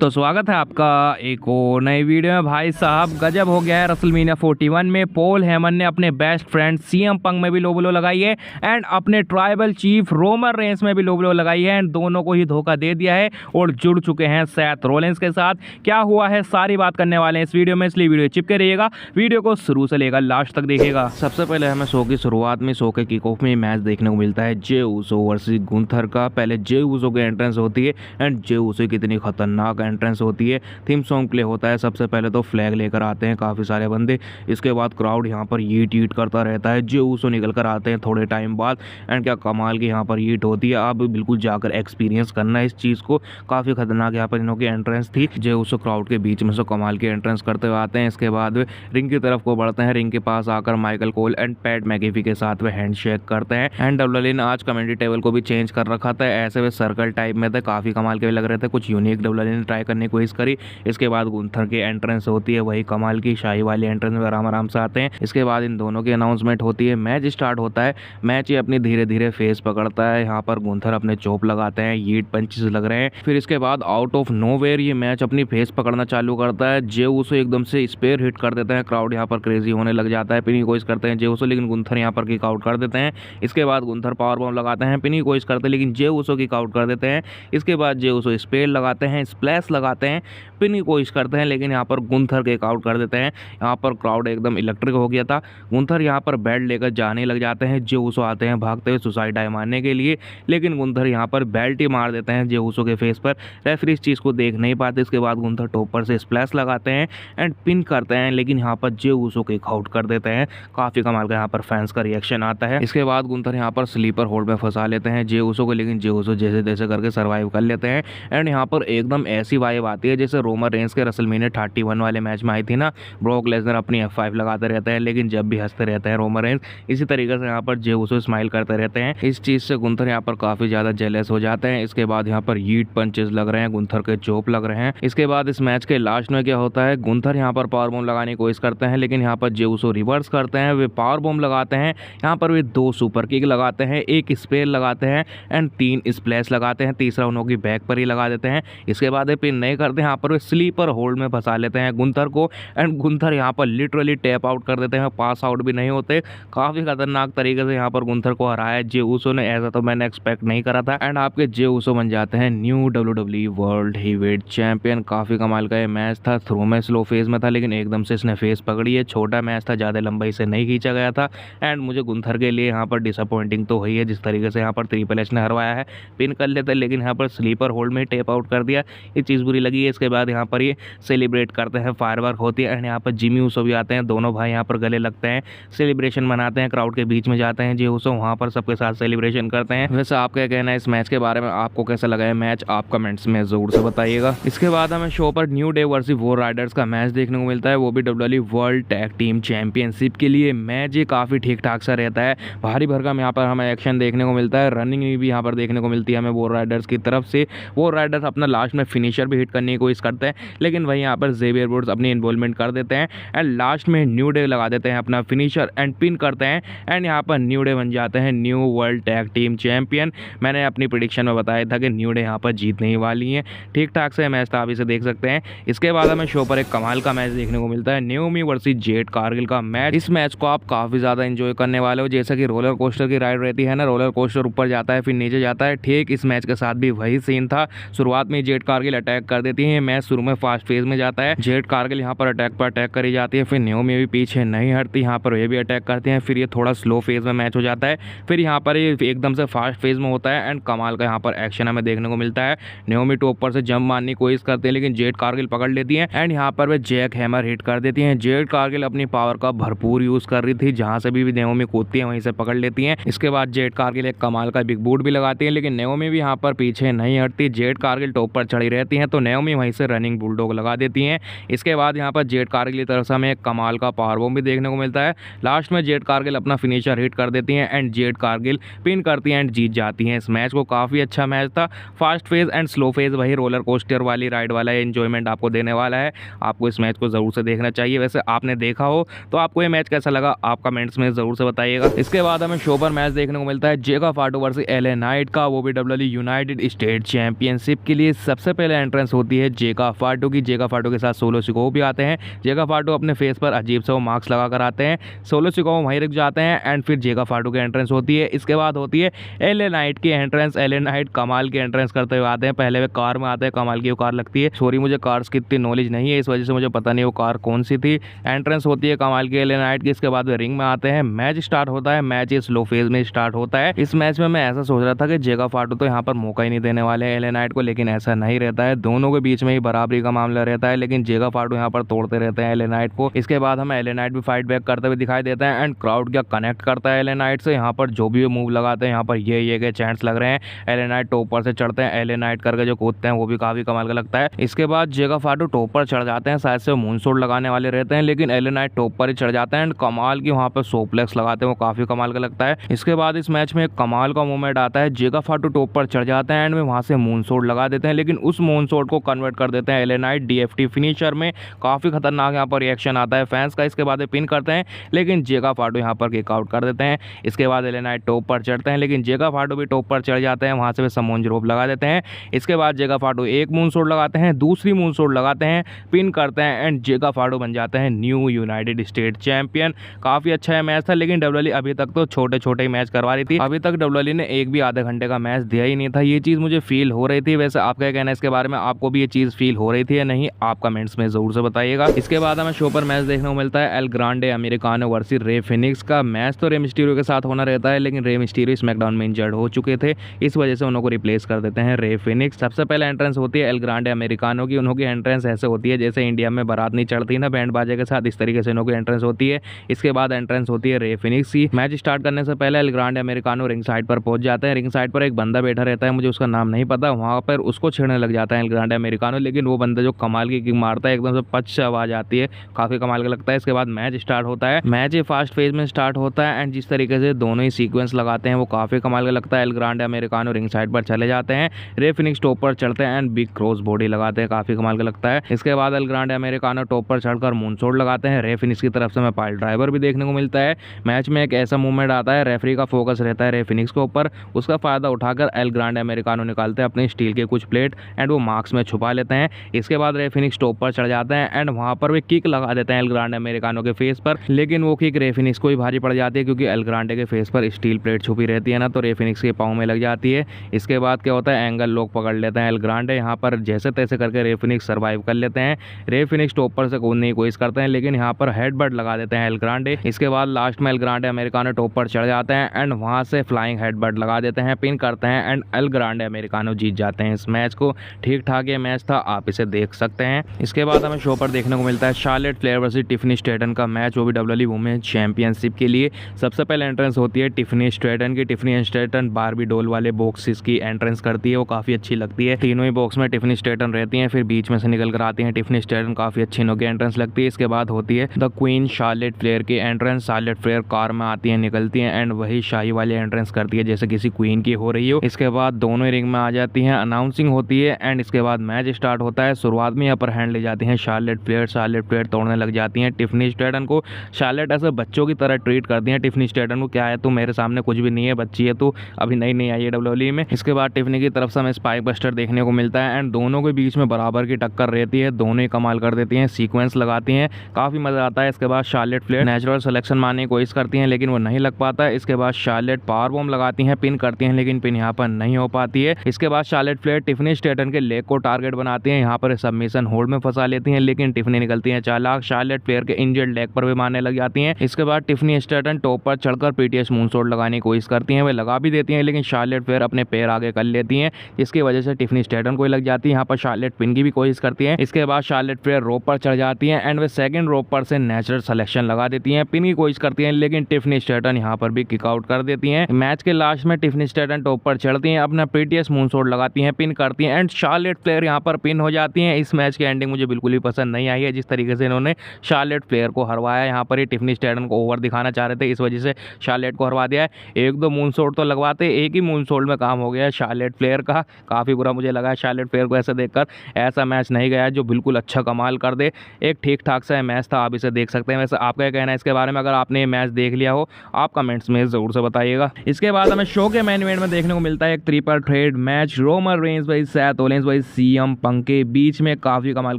तो स्वागत है आपका एक और नई वीडियो में। भाई साहब गजब हो गया है रेसलमेनिया 41 में। पॉल हेमन ने अपने बेस्ट फ्रेंड सीएम पंक में भी लो ब्लो लगाई है एंड अपने ट्राइबल चीफ रोमन रेंस में भी लो ब्लो लगाई है एंड दोनों को ही धोखा दे दिया है और जुड़ चुके हैं सेथ रोलिंस के साथ। क्या हुआ है सारी बात करने वाले हैं इस वीडियो में, इसलिए वीडियो चिपके रहिएगा, वीडियो को शुरू से लेकर लास्ट तक देखिएगा। सबसे पहले हमें शो की शुरुआत में शो के किक ऑफ में मैच देखने को मिलता है जे ऊसो वर्सेस गुंथर का। पहले जे ऊसो की एंट्रेंस होती है एंड जे ऊसो कितनी खतरनाक एंट्रेंस होती है। थीम सॉन्ग प्ले होता है, सबसे पहले तो फ्लैग लेकर आते हैं काफ़ी सारे बंदे, इसके बाद क्राउड यहाँ पर ईट ईट करता रहता है। जे ऊसो निकल कर आते हैं थोड़े टाइम बाद एंड क्या कमाल की यहाँ पर ईट होती है। आप बिल्कुल जाकर एक्सपीरियंस करना है इस चीज़ को, काफ़ी खतरनाक यहाँ पर इन्हों की एंट्रेंस थी। जे ऊसो क्राउड के बीच में से कमाल की एंट्रेंस करते हुए आते हैं। इसके बाद वे रिंग की तरफ को बढ़ते हैं, रिंग के पास आकर Michael Cole and PAT McAfee के साथ वे हैंड शेक करते हैं एंड डब्ल्यूडब्ल्यूई ने आज कमेंट्री टेबल को भी चेंज कर रखा था, ऐसे वे सर्कल टाइप में थे, काफ़ी कमाल के भी लग रहे थे, कुछ यूनिक डब्ल्यूडब्ल्यूई ने ट्राई करने की कोशिश करी। इसके बाद गुंथर की एंट्रेंस होती है, वही कमाल की शाही वाली एंट्रेंस में आराम आराम से आते हैं। इसके बाद इन दोनों की अनाउंसमेंट होती है, मैच स्टार्ट होता है। मैच ये अपनी धीरे धीरे फेस पकड़ता है, यहाँ पर गुंथर अपने चोप लगाते हैं, यीट पंचेस लग रहे हैं। फिर इसके बाद आउट ऑफ नोवेयर ये मैच अपनी फेस पकड़ना चालू करता है। जे ऊसो एकदम से स्पेयर हिट कर देते हैं, क्राउड यहाँ पर क्रेजी होने लग जाता है, पिन की कोशिश करते हैं जे ऊसो, लेकिन गुंथर यहाँ पर किक आउट कर देते हैं। इसके बाद गुंथर पावर बॉम्ब लगाते हैं, पिन की कोशिश करते हैं लेकिन जे ऊसो किक आउट कर देते हैं। इसके बाद जे ऊसो स्पेयर लगाते हैं, स्प्लैश लगाते हैं, पिन की कोशिश करते हैं लेकिन यहाँ पर गुंथर किक आउट कर देते हैं। यहाँ पर क्राउड एकदम इलेक्ट्रिक हो गया था। गुंथर यहाँ पर बेल्ट लेकर जाने लग जाते हैं, जे ऊसो आते हैं भागते हुए सुसाइड डाइव मारने के लिए, लेकिन गुंथर यहाँ पर बेल्ट ही मार देते हैं जे ऊसो के फेस पर। रेफरी इस चीज़ को देख नहीं पाते। इसके बाद गुंथर टॉप पर से स्प्लैश लगाते हैं एंड पिन करते हैं, लेकिन यहाँ पर जे ऊसो किक आउट कर देते हैं। काफ़ी कमाल का यहाँ पर फैंस का रिएक्शन आता है। इसके बाद गुंथर यहाँ पर स्लीपर होल्ड में फंसा लेते हैं जे ऊसो को, लेकिन जे ऊसो जैसे तैसे करके सर्वाइव कर लेते हैं एंड यहाँ पर एकदम ऐसी वाइब आती है जैसे रोमन रेंस के रेसलमेनिया 31 वाले मैच में आई थी ना। ब्रॉक लेसनर अपनी F5 लगाते रहते हैं लेकिन जब भी हंसते रहते हैं रोमन रेंस, इसी तरीके से यहाँ पर जे ऊसो स्माइल करते रहते हैं। इस चीज़ से गुंथर यहाँ पर काफ़ी ज़्यादा जेलस हो जाते हैं। इसके बाद यहाँ पर ईट पंचेस लग रहे हैं, गुंथर के चोप लग रहे हैं। इसके बाद इस मैच के लास्ट में क्या होता है, गुंथर यहाँ पर पावर बॉम्ब लगाने की कोशिश करते हैं लेकिन यहाँ पर जे ऊसो रिवर्स करते हैं, वे पावर बॉम्ब लगाते हैं। यहाँ पर वे 2 सुपर किक लगाते हैं, 1 स्पेयर लगाते हैं एंड 3 स्प्लैश लगाते हैं, तीसरा उन्हों की बैक पर ही लगा देते हैं। इसके बाद पिन नहीं करते, यहाँ पर वे स्लीपर होल्ड में फंसा लेते हैं गुंथर को एंड गुंथर यहाँ पर लिटरली टैप आउट कर देते हैं, पास आउट भी नहीं होते। काफ़ी खतरनाक तरीके से यहाँ पर गुंथर को हराया जे ऊसो ने, ऐसा तो मैंने एक्सपेक्ट नहीं करा था एंड आपके जे ऊसो बन जाते हैं new WWE world heavyweight champion. काफ़ी कमाल का ये मैच था, थ्रो में स्लो फेज में था लेकिन एकदम से इसने फेस पकड़ी है। छोटा मैच था, ज़्यादा लंबाई से नहीं खींचा गया था एंड मुझे गुंथर के लिए यहाँ पर डिसअपॉइंटिंग तो हुई है, जिस तरीके से यहाँ पर ट्रिपल एच ने हरवाया है। पिन कर लेते लेकिन यहाँ पर स्लीपर होल्ड में टेप आउट कर दिया, ये चीज़ बुरी लगी है। इसके बाद यहाँ पर ये सेलिब्रेट करते हैं, फायरवर्क होती है एंड यहाँ पर जिमी ऊसो भी आते हैं, दोनों भाई यहाँ पर गले लगते हैं, सेलिब्रेशन मनाते हैं, क्राउड के बीच में जाते हैं जे ऊसो, वहाँ पर सबके साथ सेलिब्रेशन करते हैं। वैसे आप क्या कहना है इस मैच के बारे में, आपको कैसा लगा है मैच, आप कमेंट्स में जरूर से बताइएगा। इसके बाद हमें शो पर new day versus war Riders का मैच देखने को मिलता है, वो भी WWE world tag team championship के लिए। मैच ये काफ़ी ठीक ठाक सा रहता है, भारी भरकम यहाँ पर हमें एक्शन देखने को मिलता है, रनिंग भी यहाँ पर देखने को मिलती है हमें वॉर राइडर्स की तरफ से। वॉर राइडर्स अपना लास्ट में फिनिशर भी हिट करने की कोशिश करते हैं लेकिन वहीं यहाँ पर जेवियर वुड्स अपनी इन्वॉल्वमेंट कर देते हैं एंड लास्ट में न्यू डे लगा देते हैं अपना फिनिशर एंड पिन करते हैं एंड यहाँ पर न्यू डे बन जाते हैं new world tag team champion. मैंने अपनी प्रेडिक्शन में बताया था कि न्यू डे यहाँ पर जीतने ही वाली है, ठीक ठाक से मैच था, आप इसे देख सकते हैं। इसके बाद हमें शो पर एक कमाल का मैच देखने को मिलता है, नेओमी वर्सेस जेड कारगिल का मैच। इस मैच को आप काफ़ी ज़्यादा एंजॉय करने वाले हो, जैसा कि रोलर कोस्टर की राइड रहती है ना, रोलर कोस्टर ऊपर जाता है फिर नीचे जाता है, ठीक इस मैच के साथ भी वही सीन था। शुरुआत में जेड कारगिल अटैक कर देती है, मैच शुरू में फास्ट फेज में जाता है, जेड कारगिल यहाँ पर अटैक करी जाती है, फिर नेओमी भी पीछे नहीं हटती, यहाँ पर वे भी अटैक करते हैं, फिर ये थोड़ा स्लो फेज में मैच हो जाता है, फिर यहाँ पर ये एकदम से फास्ट फेज में होता है एंड कमाल का यहाँ पर एक्शन हमें देखने को मिलता है। नेओमी टॉप पर से जंप मारने की कोशिश करते हैं लेकिन जेड कारगिल पकड़ लेती है एंड यहाँ पर वे जैक हैमर हिट कर देती हैं। जेड कारगिल अपनी पावर का भरपूर यूज कर रही थी, जहाँ से भी नेओमी कूदती है वहीं से पकड़ लेती हैं। इसके बाद जेड कारगिल एक कमाल का बिग बूट भी लगाती है लेकिन नेओमी भी यहाँ पर पीछे नहीं हटती, जेड कारगिल टॉप पर चढ़ी रहती हैं तो नेओमी वहीं से रनिंग बुलडॉग लगा देती हैं। इसके बाद यहाँ पर जेड कारगिल की तरफ से हमें एक कमाल का पावर बॉम्ब भी देखने को मिलता है। लास्ट में जेड कारगिल अपना फिनिशर हिट कर देती हैं एंड जेड कारगिल पिन करती हैं एंड जीत जाती हैं। इस मैच को काफ़ी अच्छा मैच था, fast phase and slow phase, वही रोलर कोस्टर वाली राइड वाला एंजॉयमेंट आपको देने वाला है। आपको इस मैच को ज़रूर से देखना चाहिए। वैसे आपने देखा हो तो आपको ये मैच कैसा लगा, आप कमेंट्स में ज़रूर से बताइएगा। इसके बाद हमें शो पर मैच देखने को मिलता है जेका फाटो वर्सेस एलए नाइट का, वो भी डब्ल्यूडब्ल्यूई यूनाइटेड स्टेट चैंपियनशिप के लिए। सबसे पहले एंट्रेंस होती है जेका फाटो की। जेका फाटो के साथ सोलो सिकोव भी आते हैं। जेका फाटो अपने फेस पर अजीब सा वो मास्क लगा कर आते हैं। सोलो सिकोव वहीं रुक जाते हैं एंड फिर जेका फाटो की एंट्रेंस होती है। इसके बाद होती है एलए नाइट की एंट्रेंस। एलए नाइट कमाल की एंट्रेंस करते हुए आते हैं। पहले वे कार में आते हैं, कमाल की वो कार लगती है। सॉरी, मुझे कार्स की इतनी नॉलेज नहीं है, इस वजह से मुझे पता नहीं वो कार कौन सी थी। एंट्रेंस होती है कमाल की एलए नाइट की। इसके बाद वे रिंग में आते हैं। मैच स्टार्ट होता है। मैच इस लो फेज में स्टार्ट होता है। इस मैच में मैं ऐसा सोच रहा था कि जेका फाटो तो यहाँ पर मौका ही नहीं देने वाले हैं एलए नाइट को, लेकिन ऐसा नहीं रहता है। दोनों के बीच में ही बराबरी का मामला रहता है, लेकिन जेका फाटो यहाँ पर तोड़ते रहते हैं एलए नाइट को। इसके बाद हमें एलए नाइट भी फाइट बैक करते हुए दिखाई देता है एंड क्राउड क्या कनेक्ट करता है एलए नाइट से। यहाँ पर जो भी मूव लगाते हैं यहाँ पर ये के चैंट्स लग रहे हैं। एलए नाइट टॉप पर से चढ़ते हैं। एलए नाइट करके जो कूदते हैं वो भी काफी कमाल का लगता है। इसके बाद जेका फाटो टॉप पर चढ़ जाते हैं। शायद से मूनसॉल्ट लगाने वाले रहते हैं, लेकिन एलए नाइट टॉप पर ही चढ़ जाते हैं एंड कमाल की वहाँ पर सोप्लेक्स लगाते हैं, वो काफी कमाल का लगता है। इसके बाद इस मैच में एक कमाल का मूवमेंट आता है। जेका फाटो टॉप पर चढ़ जाते हैं एंड में वहाँ से मूनसॉल्ट लगा देते हैं, लेकिन उस मूनसॉल्ट को कन्वर्ट कर देते हैं एलए नाइट डीएफटी फिनिशर में। काफी खतरनाक यहाँ पर रिएक्शन आता है फैंस का। इसके बाद पिन करते हैं, लेकिन जेका फाटो यहाँ पर किक आउट कर देते हैं। इसके बाद एलए नाइट टॉप पर चढ़ते हैं, लेकिन जेका फाटो भी टॉप पर चढ़ जाते हैं। वहाँ से वे समोन रोप लगा देते हैं। इसके बाद जेका फाटो एक मूनसॉल्ट लगाते हैं, दूसरी मूनसॉल्ट लगाते हैं, पिन करते हैं एंड जेका फाटो बन जाते हैं न्यू यूनाइटेड स्टेट चैंपियन। काफी अच्छा है मैच था, लेकिन डब्ल्यूडब्ल्यूई अभी तक तो छोटे छोटे मैच करवा रही थी। अभी तक डब्ल्यूडब्ल्यूई ने एक भी आधे घंटे का मैच दिया ही नहीं था। ये चीज मुझे फील हो रही थी। वैसे आपका क्या कहना है इसके बारे में? आपको भी ये चीज फील हो रही थी या नहीं? आप कमेंट्स में जरूर से बताइएगा। इसके बाद हमें शो पर मैच देखने को मिलता है एल ग्रांडे अमेरिकानो वर्सेस रे फिनिक्स का। मैच तो रे मिस्टीरियो के साथ होना रहता है, लेकिन रे मिस्टीरियो स्मैकडाउन में इंजर्ड हो चुके थे, इस वजह से उनको रिप्लेस कर देते हैं रे फिनिक्स। सबसे पहले एंट्रेंस होती है एल ग्रांडे अमेरिकानो की। उनकी एंट्रेंस ऐसे होती है जैसे इंडिया में बारात नहीं चढ़ती ना बैंड बाजे के साथ, इस तरीके से उनकी एंट्रेंस होती है। इसके बाद एंट्रेंस होती है रे फिनिक्स की। मैच स्टार्ट करने से पहले L Grande americano ring side पर पहुंच जाते हैं। रिंग साइड पर एक बंदा बैठा रहता है, मुझे उसका नाम नहीं पता। वहां पर उसको छेड़ने लग जाता है एल ग्रांडे अमेरिकानो, लेकिन वो बंदा जो कमाल की किक मारता है, एकदम से पच से आवाज आती है, काफी कमाल का लगता है। इसके बाद मैच स्टार्ट होता है। मैच ये फास्ट फेज में स्टार्ट होता है एंड जिस तरीके से दोनों ही सीक्वेंस लगाते हैं वो काफी कमाल का लगता है। L Grande americano ring side पर चले जाते हैं, रे फिनिक्स टॉप पर चढ़ते हैं एंड बिग क्रॉस बॉडी लगाते हैं, काफी कमाल का लगता है। इसके बाद एल ग्रांडे अमेरिकानो टॉप पर चढ़कर मूनसॉल्ट लगाते हैं। रे फिनिक्स की तरफ से हमें पाइल ड्राइवर भी देखने को मिलता है। मैच में एक ऐसा मूवमेंट आता है, रेफरी का फोकस रहता है रे फिनिक्स के ऊपर, उसका फायदा उठाकर एल ग्रांडे अमेरिकानो निकालते हैं अपने स्टील के कुछ प्लेट एंड वो मार्क्स में छुपा लेते हैं। इसके बाद रे फिनिक्स टॉप पर चढ़ जाते हैं एंड वहां पर वे किक लगा देते हैं एल ग्रांडे अमेरिकानो के फेस पर, लेकिन वो किक रे फिनिक्स को ही भारी पड़ जाती है, क्योंकि एल ग्रांडे के फेस पर स्टील प्लेट छुपी रहती है ना, तो रे फिनिक्स के पाँव में लग जाती है। इसके बाद क्या होता है, एंगल लोग पकड़ लेते हैं एल ग्रांडे। यहाँ पर जैसे तैसे करके रे फिनिक्स सर्वाइव कर लेते हैं। रे फिनिक्स टॉप पर से कूदने की कोशिश करते हैं, लेकिन यहाँ पर हेडबट लगा देते हैं एल ग्रांडे। इसके बाद लास्ट में एल ग्रांडे अमेरिकानो टॉप पर चढ़ जाते हैं एंड वहां से फ्लाइंग हेडबट लगा देते हैं, पिन करते हैं एंड एल ग्रांडे अमेरिकानो जीत जाते हैं इस मैच को। ठीक ठाक ये मैच था, आप इसे देख सकते हैं। इसके बाद हमें शो पर देखने को मिलता है Charlotte Flair versus Tiffany Stratton का मैच, वो भी डब्ल्यूडब्ल्यूई वुमेन्स चैंपियनशिप के लिए। सबसे पहले एंट्रेंस होती है टिफनी स्ट्रैटन की। टिफनी स्ट्रैटन बारबी डोल वाले बॉक्सेस की एंट्रेंस करती है, वो काफी अच्छी लगती है। तीनों ही बॉक्स में टिफनी स्ट्रैटन रहती हैं, फिर बीच में से निकल कर आती हैं टिफनी स्ट्रैटन, काफी अच्छी इनकी एंट्रेंस लगती है। इसके बाद होती है द क्वीन शार्लेट फ्लेयर की एंट्रेंस। शार्लेट फ्लेयर कार में आती है, निकलती है एंड वही शाही वाली एंट्रेंस करती है जैसे किसी क्वीन की हो रही हो। इसके बाद दोनों ही रिंग में आ जाती हैं, अनाउंसिंग होती है एंड इसके बाद मैच स्टार्ट होता है। शुरुआत में अपर हैंड ले जाती हैं शार्लेट फ्लेयर। शार्लेट फ्लेयर तोड़ने लग जाती हैं टिफनी स्ट्रैटन को। शार्लेट ऐसे बच्चों की तरह ट्रीट करती हैं टिफनी स्ट्रैटन को, क्या है तू मेरे सामने कुछ भी नहीं है, बच्ची है तू, अभी नई नई आई है डब्ल्यूडब्ल्यूई में। इसके बाद टिफनी की तरफ से हमें स्पाइक बस्टर देखने को मिलता है एंड दोनों के बीच में बराबर की टक्कर रहती है, दोनों ही कमाल कर देती हैं, सीक्वेंस लगाती हैं, काफी मजा आता है। इसके बाद शार्लेट फ्लेयर नेचुरल सिलेक्शन मारने की कोशिश करती हैं, लेकिन वो नहीं लग पाता है। इसके बाद शार्लेट पावर बॉम्ब लगाती हैं, पिन करती हैं, लेकिन पिन यहाँ पर नहीं हो पाती है। इसके बाद शार्लेट फ्लेयर टिफनी स्ट्रैटन के लेग को टारगेट बनाती हैं, यहाँ पर सबमिशन होल्ड में फंसा लेती हैं, लेकिन टिफनी निकलती हैं चालाक, शार्लेट फ्लेयर के इंजर्ड लेग पर भी मारने लग जाती हैं। इसके बाद टिफनी स्ट्रैटन टॉप पर चढ़कर पीटीएस मूनसॉल्ट लगाने की कोशिश करती हैं, वे लगा भी देती हैं, लेकिन शार्लेट फ्लेयर अपने पैर आगे कर लेती हैं, जिसकी वजह से टिफनी स्ट्रैटन को लग जाती है। यहाँ पर शार्लेट पिन की भी कोशिश करती है। इसके बाद शार्लेट फ्लेयर रोप पर चढ़ जाती हैं एंड वे सेकंड रोप पर से नेचुरल सिलेक्शन लगा देती हैं, पिन की कोशिश करती हैं, लेकिन टिफनी स्ट्रैटन यहाँ पर भी किक आउट कर देती हैं। मैच के लास्ट में टिफनी स्ट्रैटन टॉप पर चढ़ती हैं, अपना पीटीएस मूनसॉल्ट लगाती हैं, पिन करती हैं एंड शार्लेट फ्लेयर यहाँ पर पिन हो जाती हैं। इस मैच की एंडिंग मुझे बिल्कुल भी पसंद नहीं आई है, जिस तरीके से इन्होंने शार्लेट फ्लेयर को हरवाया। यहाँ पर ही टिफनी स्ट्रैटन को ओवर दिखाना चाह रहे थे, इस वजह से शार्लेट को हरवा दिया है। एक दो मूनसॉल्ट तो लगवाते, एक ही मूनसॉल्ट में काम हो गया है शार्लेट फ्लेयर का, काफी बुरा मुझे लगा है शार्लेट फ्लेयर को ऐसे देखकर। ऐसा मैच नहीं गया है जो बिल्कुल अच्छा कमाल कर दे, एक ठीक ठाक सा मैच था, आप इसे देख सकते हैं। वैसे आपका क्या कहना है इसके बारे में? अगर आपने ये मैच देख लिया हो आप कमेंट्स में जरूर से बताइएगा। इसके बाद हमें शो के मेन इवेंट में देखने को मिलता है एक triple threat match, Roman Reigns versus Seth Rollins versus versus CM Punk के बीच में काफ़ी कमाल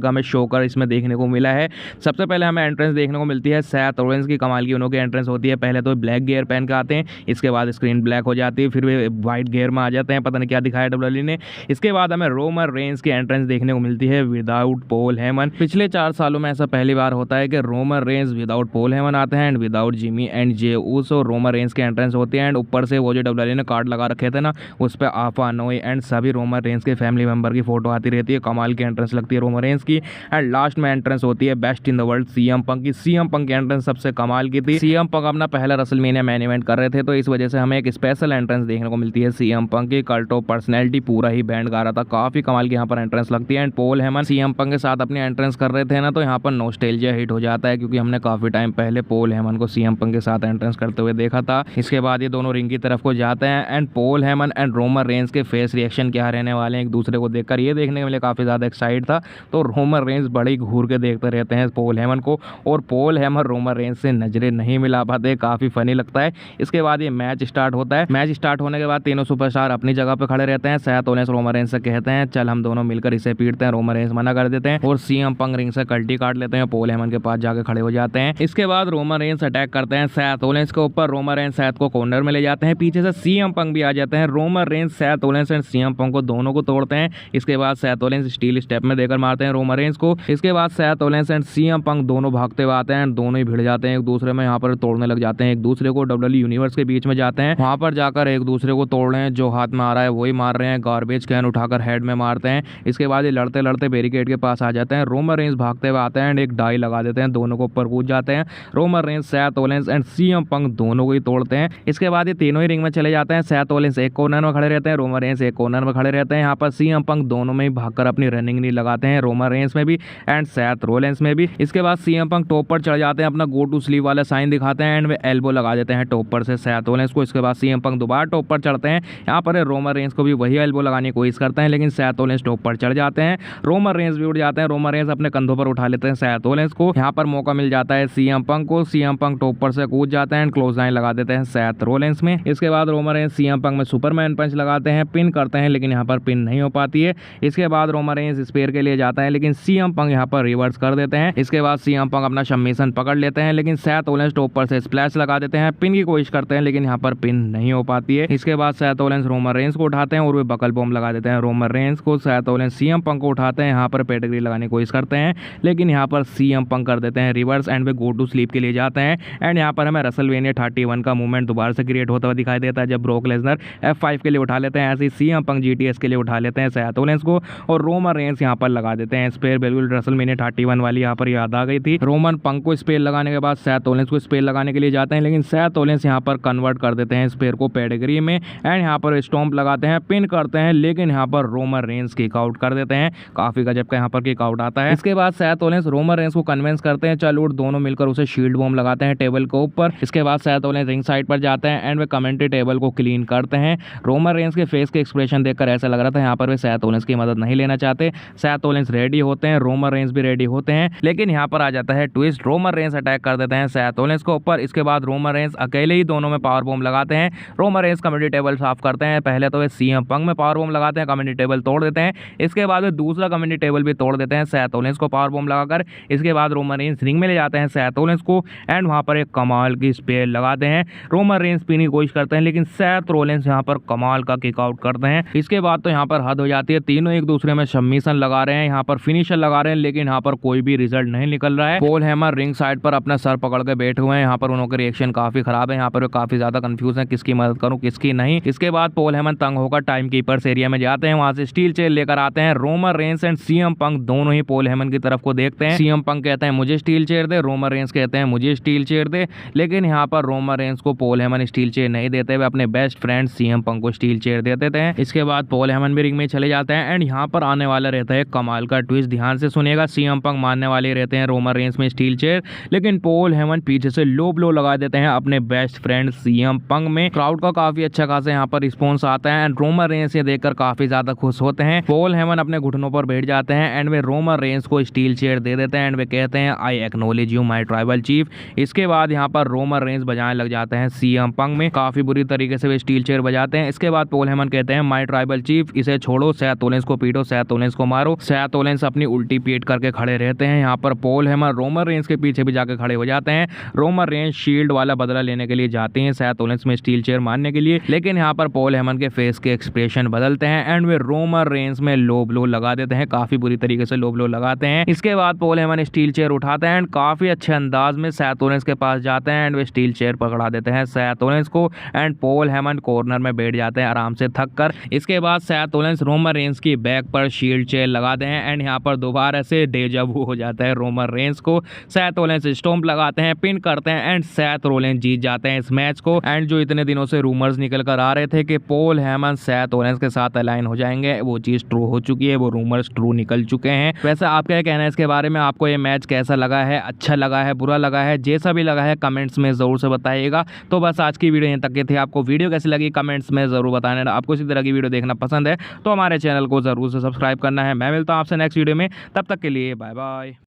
का हमें शोकर इसमें देखने को मिला है। सबसे पहले हमें एंट्रेंस देखने को मिलती है सेथ रोलिंस की, कमाल की उन्होंने एंट्रेंस होती है। पहले तो ब्लैक गियर पहन के आते हैं, इसके बाद स्क्रीन ब्लैक हो जाती है, फिर वे व्हाइट गियर में आ जाते हैं, पता नहीं क्या दिखाया डब्ल्यूडब्ल्यूई ने। इसके बाद हमें रोमन रेंस की एंट्रेंस देखने को मिलती है विदाउट पॉल हेमन। पिछले 4 सालों में ऐसा पहली बार होता है कि Roman Reigns without Paul Heyman आते हैं and without Jimmy and Jey Uso. Roman Reigns की एंट्रेंस होती है एंड ऊपर से वो जो डब्ल्यूडब्ल्यूई ने कार्ड लगा रखे थे ना, उस पर आफा नोई एंड सभी रोमन रेंस के फैमिली मेंबर की फोटो आती रहती है। कमाल की एंट्रेंस लगती है रोमन रेंस की। एंड लास्ट में एंट्रेंस होती है best in the world CM Punk की। सीएम पंक की एंट्रेंस सबसे कमाल की थी। सीएम पंक अपना पहला रेसलमेनिया मैन इवेंट कर रहे थे, तो इस वजह से हमें एक स्पेशल एंट्रेंस देखने को मिलती है सीएम पंक की। कल्ट ऑफ पर्सनैलिटी पूरा ही बैंड गा रहा था, काफी कमाल की यहाँ पर एंट्रेंस लगती है। And Paul Heyman CM Punk के साथ अपनी एंट्रेंस कर रहे थे ना, तो यहाँ पर नॉस्टैल्जिया हिट हो जाता है, क्योंकि हमने काफी टाइम पहले पॉल हेमन को सीएम पंक के साथ एंट्रेंस करते हुए देखा था। इसके बाद ये दोनों रिंग की तरफ को जाते हैं and Paul Heyman and Roman Reigns के फेस रिएक्शन क्या रहने वाले हैं एक दूसरे को देखकर, ये देखने के लिए काफी ज्यादा एक्साइट था। तो रोमन रेंस बड़े घूर के देखते रहते हैं पॉल हेमन को, और पॉल हेमन रोमन रेंस से नजरें नहीं मिला पाते, काफी फनी लगता है। इसके बाद ये मैच स्टार्ट होता है। मैच स्टार्ट होने के बाद तीनों सुपरस्टार अपनी जगह पर खड़े रहते हैं। सेथ रोलिंस रोमन रेंस से कहते हैं चल हम दोनों मिलकर इसे पीटते हैं। रोमन रेंस मना कर देते हैं और सीएम पंक रिंग से कल्टी काट लेते हैं, पॉल हेमन के पास जाकर खड़े हो जाते हैं। इसके बाद रोमन रेंस अटैक करते हैं सेथ रोलिंस के ऊपर। रोमन रेंस सेथ को कॉर्नर में ले जाते हैं, पीछे से सीएम पंक भी आ जाते हैं। Roman Reigns Seth Rollins and CM Punk को दोनों को तोड़ते हैं। इसके बाद सेथ रोलिंस स्टील स्टेप में देकर मारते हैं रोमन रेंस को। इसके बाद Seth Rollins and CM Punk दोनों भागते हुए आते हैं, दोनों ही भिड़ जाते हैं एक दूसरे में, यहाँ पर तोड़ने लग जाते हैं एक दूसरे को। डब्ल्यूडब्ल्यूई यूनिवर्स के बीच में जाते हैं, वहां पर जाकर एक दूसरे को तोड़ रहे हैं, जो हाथ में आ रहा है वही मार रहे हैं। गार्बेज कैन उठाकर हेड में मारते हैं। इसके बाद ये लड़ते लड़ते बैरिकेड के पास आ जाते हैं। रोमन रेंस भागते हुए आते हैं एंड एक डाई लगा देते हैं, दोनों को ऊपर कूद जाते हैं। Roman Reigns Seth Rollins and CM Punk दोनों को ही तोड़ते हैं। इसके बाद ये तीनों ही रिंग में चले जाते हैं। सेथ रोलिंस एक कॉर्नर में खड़े रहते हैं, रोमन रेंस एक कॉर्नर में खड़े रहते हैं। यहाँ पर सीएम पंक दोनों में ही भागकर अपनी रनिंग नी लगाते हैं, रोमन रेंस में भी एंड सेथ रोलिंस में भी। इसके बाद सीएम पंक टॉप पर चढ़ जाते हैं, अपना गो टू स्लीप वाला साइन दिखाते हैं एंड वे एल्बो लगा देते हैं टॉप पर से सेथ रोलिंस को। इसके बाद सीएम पंक दोबारा टॉप पर चढ़ते हैं, यहाँ पर रोमन रेंस को भी वही एल्बो लगाने की कोशिश करते हैं, लेकिन सेथ रोलिंस टॉप पर चढ़ जाते हैं। रोमन रेंस भी उड़ जाते हैं, रोमन रेंस अपने कंधों पर उठा लेते हैं सेथ रोलिंस को। यहाँ पर मौका मिल जाता है सीएम पंक को, सीएम पंक टॉप पर से कूद जाते हैं एंड क्लोज लाइन लगा देते हैं सेथ रोलिंस में। इसके बाद रोमन रेंस सीएम पंक में सुपरमैन पंच लगाते हैं, पिन करते हैं, लेकिन यहाँ पर पिन नहीं हो पाती है। इसके बाद रोमन रेंस स्पेयर के लिए जाता है, लेकिन सीएम पंक यहाँ पर रिवर्स कर देते हैं। इसके बाद सीएम पंक अपना सबमिशन पकड़ लेते हैं, लेकिन सेथ रोलिंस टॉप पर से स्प्लैश लगा देते हैं, पिन की कोशिश करते हैं, लेकिन यहाँ पर पिन नहीं हो पाती है। इसके बाद सेथ रोलिंस रोमन रेंस को उठाते हैं और वे बकल बॉम्ब लगा देते हैं रोमन रेंस को। सेथ रोलिंस सीएम पंक को उठाते हैं, यहाँ पर पेडिग्री लगाने की कोशिश करते हैं, लेकिन यहाँ पर सीएम पंक कर देते हैं reverse and we go to sleep के लिए जाते हैं। एंड यहाँ पर हमें रेसलमेनिया 31 का मूवमेंट दोबारा से क्रिएट होता हुआ दिखाई देता है, जब ब्रोक लेसनर F5 के लिए उठा लेते हैं, ऐसे ही सीएम पंक GTS के लिए उठा लेते हैं सेथ रोलिंस को, और रोमन रेंस यहाँ पर लगा देते हैं स्पेयर। बिल्कुल रेसलमेनिया 31 वाली यहाँ पर याद आ गई थी। रोमन पंक को स्पेयर लगाने के बाद सेथ रोलिंस को स्पेयर लगाने के लिए जाते हैं, लेकिन सेथ रोलिंस यहाँ पर कन्वर्ट कर देते हैं स्पेयर को पेडिग्री में एंड यहाँ पर स्टॉम्प लगाते हैं, पिन करते हैं, लेकिन यहाँ पर रोमन रेंस किक आउट कर देते हैं। काफी गजब का यहाँ पर किक आउट आता है। इसके बाद सेथ रोलिंस रोमन रेंस को कन्विंस करते हैं, चल उठ, दोनों मिलकर उसे शील्ड बॉम्ब लगाते हैं टेबल के ऊपर। इसके बाद सेथ रोलिंस रिंग साइड पर जाते हैं एंड वे कमेंट्री टेबल को क्लीन करते हैं। रोमन रेंस के फेस के एक्सप्रेशन देखकर ऐसा लग रहा था यहाँ पर वे सेथ रोलिंस की मदद नहीं लेना चाहते। सेथ रोलिंस रेडी होते हैं, रोमन रेंस भी रेडी होते हैं, लेकिन यहाँ पर आ जाता है ट्विस्ट। रोमन रेंस अटैक कर देते हैं सेथ रोलिंस को ऊपर। इसके बाद रोमन रेंस अकेले ही दोनों में पावर बॉम्ब लगाते हैं। रोमन रेंस कमेंट्री टेबल साफ करते हैं, पहले तो वे सीएम पंक में पावर बॉम्ब लगाते हैं, कमेंट्री टेबल तोड़ देते हैं। इसके बाद वे दूसरा कमेंट्री टेबल भी तोड़ देते हैं सेथ रोलिंस को पावर बॉम्ब लगाकर। इसके बाद रोमन रेंस रिंग में ले जाते हैं सेथ रोलिंस को एंड वहां पर एक कमाल की स्पेयर लगाते हैं। रोमन रेंस पीने की कोशिश करते हैं, लेकिन सेथ रोलिंस यहाँ पर कमाल का किक आउट करते हैं। इसके बाद तो यहाँ पर हद हो जाती है, तीनों एक दूसरे में सबमिशन लगा रहे हैं, यहाँ पर फिनिशर लगा रहे हैं, लेकिन यहाँ पर कोई भी रिजल्ट नहीं निकल रहा है। पॉल हेमन रिंग साइड पर अपना सर पकड़ के बैठे हुए हैं, यहाँ पर उनके रिएक्शन काफी खराब है, यहाँ पर काफी ज्यादा कंफ्यूज है किसकी मदद करूं किसकी नहीं। इसके बाद पॉल हेमन तंग होकर टाइम कीपर्स एरिया में जाते हैं, वहां से स्टील चेयर लेकर आते हैं। Roman Reigns and CM Punk दोनों ही पॉल हेमन की तरफ को देखते हैं। सीएम पंक कहते हैं मुझे स्टील चेयर दे, रोमन रेंस कहते हैं मुझे स्टील चेयर दे, लेकिन यहाँ पर रोमन रेंस को पॉल हेमन स्टील चेयर नहीं देते, वे अपने बेस्ट फ्रेंड सीएम पंक को स्टील चेयर दे देते हैं। इसके बाद पॉल हेमन भी रिंग में चले जाते हैं एंड यहाँ पर आने वाला रहता है कमाल का ट्विस्ट, ध्यान से सुनिएगा। सीएम पंक मारने वाले रहते हैं रोमन रेंस में स्टील चेयर, लेकिन पॉल हेमन पीछे से लो ब्लो लगा देते हैं अपने बेस्ट फ्रेंड सीएम पंक में। क्राउड का काफी अच्छा खासा यहाँ पर रिस्पॉन्स आता है एंड रोमन रेंस ये देखकर काफी ज्यादा खुश होते हैं। पॉल हेमन अपने घुटनों पर बैठ जाते हैं एंड वे रोमन रेंस को स्टील चेयर दे देते हैं एंड वे कहते हैं I acknowledge you my tribal chief. इसके बाद यहाँ पर रोमन रेंस बजाने लग जाते हैं सीएम पंक में, काफी बुरी तरीके से वे स्टील चेयर बजाते हैं। इसके बाद पॉल हेमन कहते हैं माय ट्राइबल चीफ, इसे छोड़ो, सेथ सेथ रोलिंस को पीटो, सेथ रोलिंस को मारो। सेथ रोलिंस अपनी उल्टी पीट करके खड़े रहते हैं। यहाँ पर पॉल हेमन रोमन रेंस के पीछे भी जाकर खड़े हो जाते हैं। रोमन रेंस शील्ड वाला बदला लेने के लिए जाते हैं सेथ रोलिंस में स्टील चेयर मारने के लिए, लेकिन यहाँ पर पॉल हेमन के फेस के एक्सप्रेशन बदलते हैं एंड वे रोमन रेंस में लो ब्लो लगा देते हैं, काफी बुरी तरीके से लो ब्लो लगाते हैं। इसके बाद पॉल हेमन स्टील चेयर उठाते हैं एंड काफी अच्छे अंदाज में सेथ रोलिंस के पास जाते हैं एंड वे स्टील चेयर पकड़ा देते हैं सेथ रोलिंस को एंड पॉल हेमन कॉर्नर में बैठ जाते हैं आराम से थक कर। इसके बाद सेथ रोलिंस रोमन रेंस की बैक पर शील्ड चेयर लगाते हैं एंड यहाँ पर दोबारा से डेजा वू हो जाता है रोमन रेंस को। सेथ रोलिंस स्टॉम्प लगाते हैं, पिन करते हैं एंड सेथ रोलिंस जीत जाते हैं इस मैच को। एंड जो इतने दिनों से रूमर्स निकल कर आ रहे थे कि पॉल हेमन सेथ रोलिंस के साथ अलाइन हो जाएंगे, वो चीज ट्रू हो चुकी है, वो रूमर्स ट्रू निकल चुके हैं। वैसे आपका क्या कहना है इसके बारे में? आपको ये मैच कैसा लगा है, अच्छा लगा है, बुरा लगा है? जैसा भी लगा है कमेंट्स में जरूर से बताइएगा। तो बस आज की वीडियो यहीं तक की थी। आपको वीडियो कैसी लगी कमेंट्स में जरूर बताना। आपको इसी तरह की वीडियो देखना पसंद है तो हमारे चैनल को जरूर से सब्सक्राइब करना है। मैं मिलता हूं आपसे नेक्स्ट वीडियो में, तब तक के लिए बाय बाय।